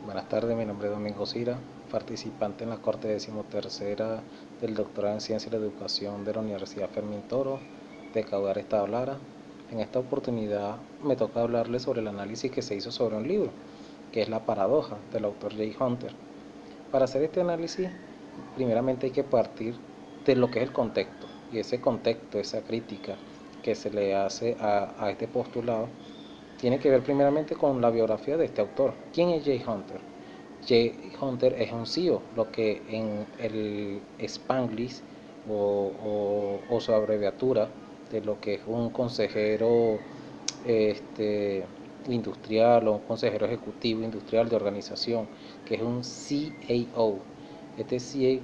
Buenas tardes, mi nombre es Domingo Cira, participante en la corte 13ª del doctorado en Ciencia y la Educación de la Universidad Fermín Toro de Caudar, Estado Lara. En esta oportunidad me toca hablarles sobre el análisis que se hizo sobre un libro, que es La Paradoja, del autor Jay Hunter. Para hacer este análisis, primeramente hay que partir de lo que es el contexto, y ese contexto, esa crítica que se le hace a este postulado, tiene que ver primeramente con la biografía de este autor. ¿Quién es Jay Hunter? Jay Hunter es un CEO, lo que en el Spanglish o su abreviatura de lo que es un consejero industrial o un consejero ejecutivo industrial de organización, que es un CAO. Este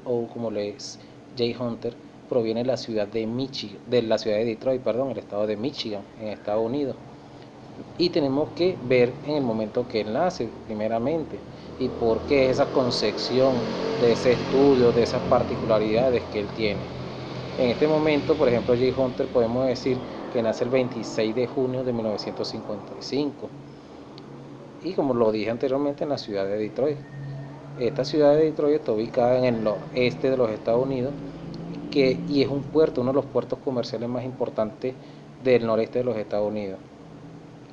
CAO, como le es Jay Hunter, proviene de la ciudad de Michigan, de la ciudad de Detroit, perdón, el estado de Michigan, en Estados Unidos. Y tenemos que ver en el momento que él nace, primeramente, y por qué esa concepción de ese estudio, de esas particularidades que él tiene. En este momento, por ejemplo, Jay Hunter podemos decir que nace el 26 de junio de 1955. Y como lo dije anteriormente, en la ciudad de Detroit. Esta ciudad de Detroit está ubicada en el noreste de los Estados Unidos y es un puerto, uno de los puertos comerciales más importantes del noreste de los Estados Unidos.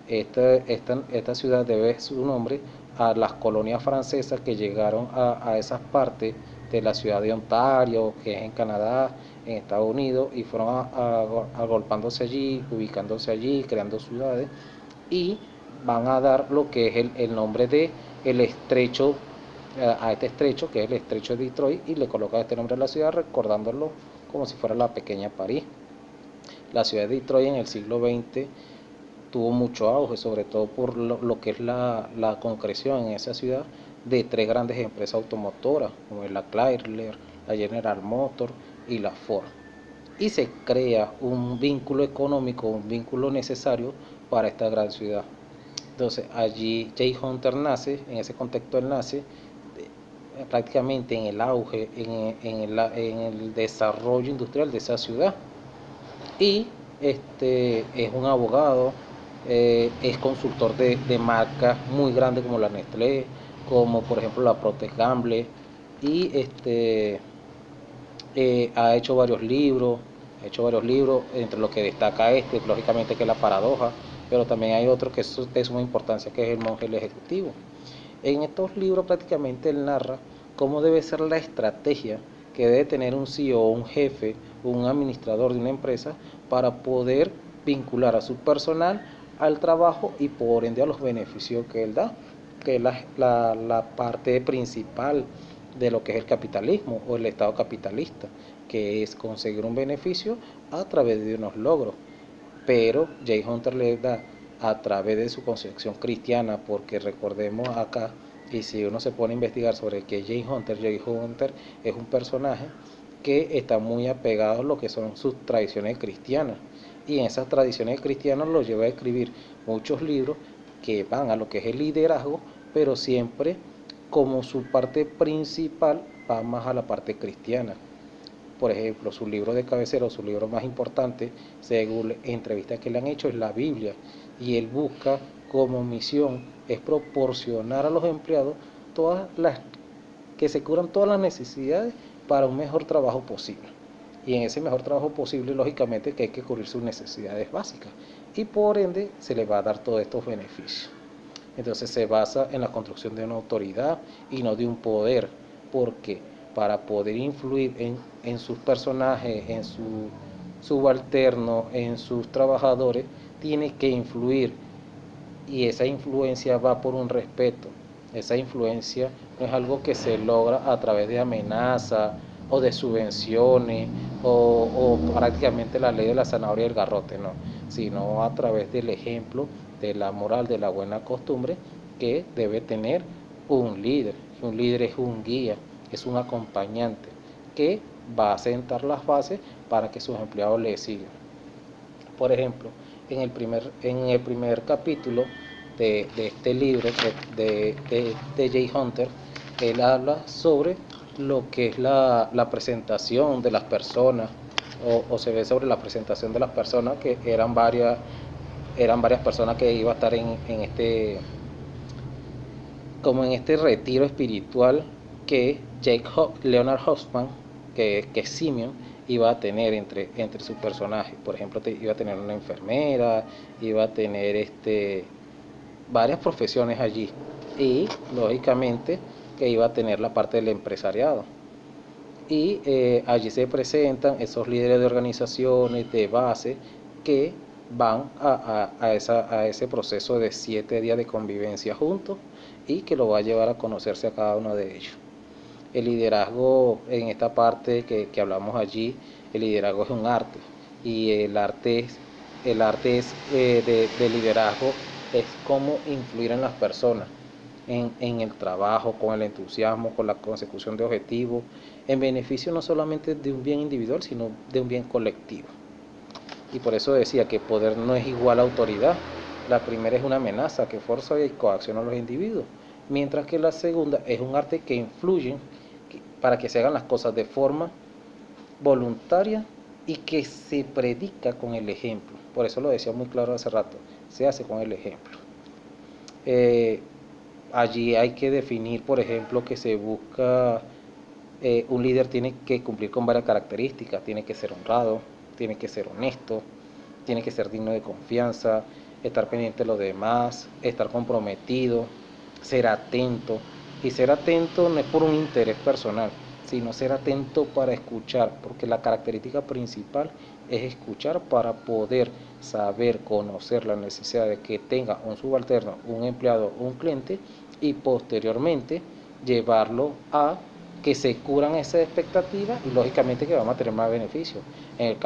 Esta ciudad debe su nombre a las colonias francesas que llegaron a esas partes de la ciudad de Ontario, que es en Canadá, en Estados Unidos, y fueron agolpándose allí, ubicándose allí, creando ciudades, y van a dar lo que es el nombre de el estrecho, a este estrecho, que es el estrecho de Detroit, y le colocan este nombre a la ciudad, recordándolo como si fuera la pequeña París. La ciudad de Detroit en el siglo XX tuvo mucho auge, sobre todo por lo que es la concreción en esa ciudad de tres grandes empresas automotoras, como es la Chrysler, la General Motors y la Ford. Y se crea un vínculo económico, un vínculo necesario para esta gran ciudad. Entonces allí Jay Hunter nace, en ese contexto él nace prácticamente en el auge, en el desarrollo industrial de esa ciudad. Y es un abogado, es consultor de marcas muy grandes como la Nestlé, como por ejemplo la Procter Gamble, y ha hecho varios libros, entre los que destaca lógicamente, que es La Paradoja, pero también hay otro que es de suma importancia, que es El Monje el Ejecutivo. En estos libros prácticamente él narra cómo debe ser la estrategia que debe tener un CEO, un jefe, un administrador de una empresa para poder vincular a su personal al trabajo y por ende a los beneficios que él da, que es la parte principal de lo que es el capitalismo o el estado capitalista, que es conseguir un beneficio a través de unos logros. Pero Jay Hunter le da a través de su concepción cristiana, porque recordemos acá, y si uno se pone a investigar sobre qué es Jay Hunter es un personaje que está muy apegado a lo que son sus tradiciones cristianas, y en esas tradiciones cristianas lo lleva a escribir muchos libros que van a lo que es el liderazgo, pero siempre como su parte principal va más a la parte cristiana. Por ejemplo, su libro de cabecera, su libro más importante, según entrevistas que le han hecho, es la Biblia. Y él busca como misión es proporcionar a los empleados que se cubran todas las necesidades para un mejor trabajo posible. Y en ese mejor trabajo posible, lógicamente, que hay que cubrir sus necesidades básicas. Y por ende, se le va a dar todos estos beneficios. Entonces se basa en la construcción de una autoridad y no de un poder, porque para poder influir en sus personajes, en su subalterno, en sus trabajadores, tiene que influir, y esa influencia va por un respeto. Esa influencia no es algo que se logra a través de amenazas o de subvenciones o prácticamente la ley de la zanahoria y el garrote, no, sino a través del ejemplo, de la moral, de la buena costumbre que debe tener un líder. Un líder es un guía, es un acompañante que va a sentar las bases para que sus empleados le sigan. Por ejemplo, en el primer capítulo de este libro de Jay Hunter, él habla sobre lo que es la presentación de las personas, o se ve sobre la presentación de las personas, que eran varias personas que iban a estar como en este retiro espiritual que Leonard Hobsbawm, que es Simeon, iba a tener entre sus personajes. Por ejemplo, iba a tener una enfermera, iba a tener varias profesiones allí, y lógicamente que iba a tener la parte del empresariado. Y allí se presentan esos líderes de organizaciones de base que van a ese proceso de 7 días de convivencia juntos, y que lo va a llevar a conocerse a cada uno de ellos. El liderazgo, en esta parte que hablamos allí, el liderazgo es un arte, y el arte de liderazgo es cómo influir en las personas, en el trabajo, con el entusiasmo, con la consecución de objetivos, en beneficio no solamente de un bien individual, sino de un bien colectivo. Y por eso decía que poder no es igual a autoridad. La primera es una amenaza que fuerza y coacciona a los individuos, mientras que la segunda es un arte que influye para que se hagan las cosas de forma voluntaria y que se predica con el ejemplo. Por eso lo decía muy claro hace rato, se hace con el ejemplo. Eh, Allí hay que definir, por ejemplo, que se busca, un líder tiene que cumplir con varias características: tiene que ser honrado, tiene que ser honesto, tiene que ser digno de confianza, estar pendiente de los demás, estar comprometido, ser atento. Y ser atento no es por un interés personal, sino ser atento para escuchar, porque la característica principal es escuchar para poder saber, conocer la necesidad de que tenga un subalterno, un empleado, un cliente, y posteriormente llevarlo a que se curan esas expectativas, y lógicamente que vamos a tener más beneficios. En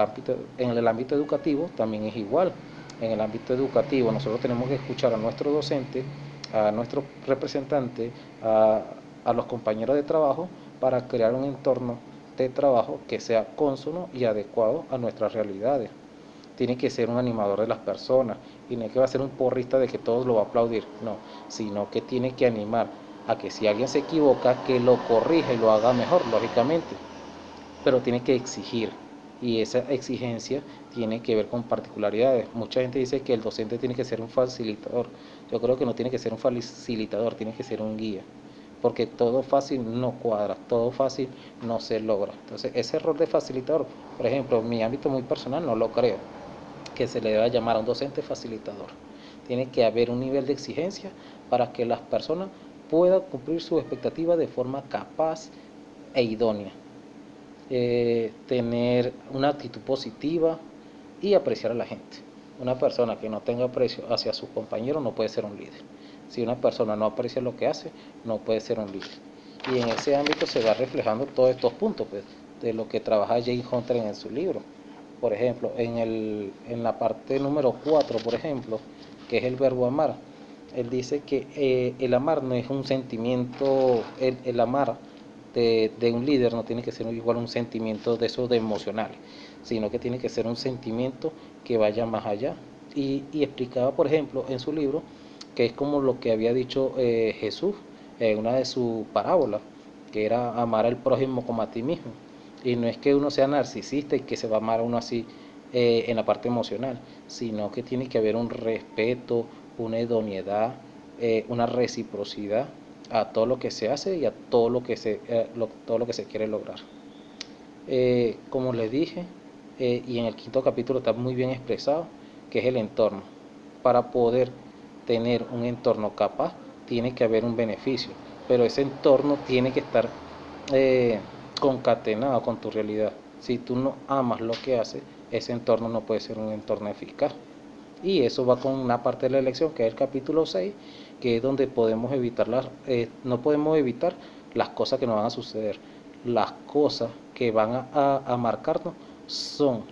el ámbito educativo también es igual. En el ámbito educativo nosotros tenemos que escuchar a nuestros docentes, a nuestros representantes, a los compañeros de trabajo, para crear un entorno de trabajo que sea cónsono y adecuado a nuestras realidades. Tiene que ser un animador de las personas, y no es que va a ser un porrista de que todos lo va a aplaudir, no, sino que tiene que animar a que si alguien se equivoca, que lo corrija y lo haga mejor, lógicamente, pero tiene que exigir, y esa exigencia tiene que ver con particularidades. Mucha gente dice que el docente tiene que ser un facilitador. Yo creo que no tiene que ser un facilitador, tiene que ser un guía, porque todo fácil no cuadra, todo fácil no se logra. Entonces, ese rol de facilitador, por ejemplo, en mi ámbito muy personal, no lo creo que se le deba llamar a un docente facilitador. Tiene que haber un nivel de exigencia para que las personas puedan cumplir sus expectativas de forma capaz e idónea. Tener una actitud positiva y apreciar a la gente. Una persona que no tenga aprecio hacia sus compañeros no puede ser un líder. Si una persona no aprecia lo que hace, no puede ser un líder. Y en ese ámbito se va reflejando todos estos puntos, pues, de lo que trabaja Jane Hunter en su libro. Por ejemplo, en la parte número 4, por ejemplo, que es el verbo amar, él dice que el amar no es un sentimiento, el amar de un líder no tiene que ser igual un sentimiento de esos de emocional, sino que tiene que ser un sentimiento que vaya más allá. Y explicaba, por ejemplo, en su libro, que es como lo que había dicho Jesús en una de sus parábolas, que era amar al prójimo como a ti mismo. Y no es que uno sea narcisista y que se va a amar a uno así en la parte emocional, sino que tiene que haber un respeto, una idoneidad, una reciprocidad a todo lo que se hace y a todo lo que se quiere lograr. Como les dije, y en el quinto capítulo está muy bien expresado, que es el entorno. Para poder tener un entorno capaz, tiene que haber un beneficio, pero ese entorno tiene que estar eh, concatenado con tu realidad. Si tú no amas lo que haces, ese entorno no puede ser un entorno eficaz. Y eso va con una parte de la elección, que es el capítulo 6, que es donde podemos evitar no podemos evitar las cosas que nos van a suceder. Las cosas que van a marcarnos son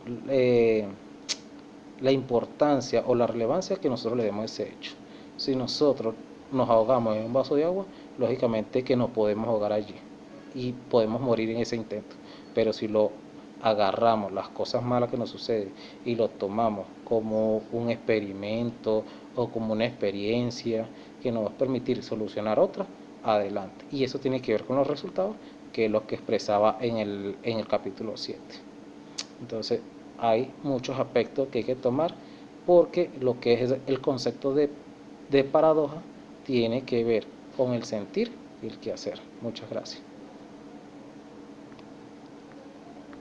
la importancia o la relevancia que nosotros le demos a ese hecho. Si nosotros nos ahogamos en un vaso de agua, lógicamente que nos podemos ahogar allí y podemos morir en ese intento. Pero si lo agarramos, las cosas malas que nos suceden, y lo tomamos como un experimento o como una experiencia que nos va a permitir solucionar otras, adelante. Y eso tiene que ver con los resultados, que es lo que expresaba en el capítulo 7. Entonces, hay muchos aspectos que hay que tomar, porque lo que es el concepto de paradoja tiene que ver con el sentir y el quehacer. Muchas gracias.